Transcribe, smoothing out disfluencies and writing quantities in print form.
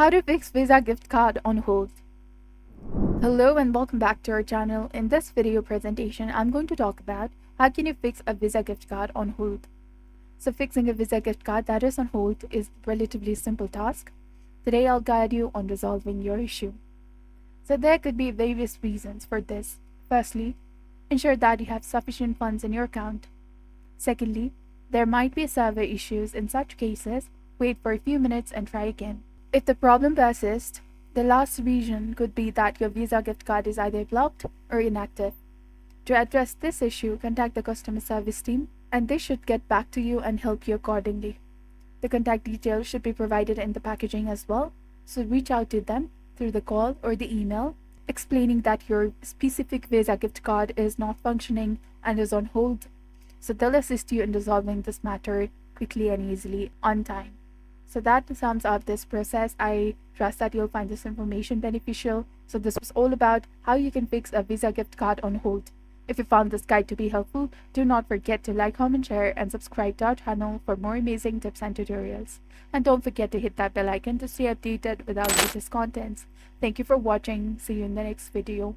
How to fix Visa gift card on hold. Hello and welcome back to our channel. In this video presentation, I'm going to talk about how can you fix a Visa gift card on hold. So fixing a Visa gift card that is on hold is a relatively simple task. Today I'll guide you on resolving your issue. So there could be various reasons for this. Firstly, ensure that you have sufficient funds in your account. Secondly, there might be server issues. In such cases, wait for a few minutes and try again. If the problem persists, the last reason could be that your Visa gift card is either blocked or inactive. To address this issue, contact the customer service team and they should get back to you and help you accordingly. The contact details should be provided in the packaging as well, so reach out to them through the call or the email, explaining that your specific Visa gift card is not functioning and is on hold. So they'll assist you in resolving this matter quickly and easily on time. So that sums up this process. I trust that you'll find this information beneficial. So this was all about how you can fix a Visa gift card on hold. If you found this guide to be helpful, do not forget to like, comment, share, and subscribe to our channel for more amazing tips and tutorials. And don't forget to hit that bell icon to stay updated with our latest contents. Thank you for watching. See you in the next video.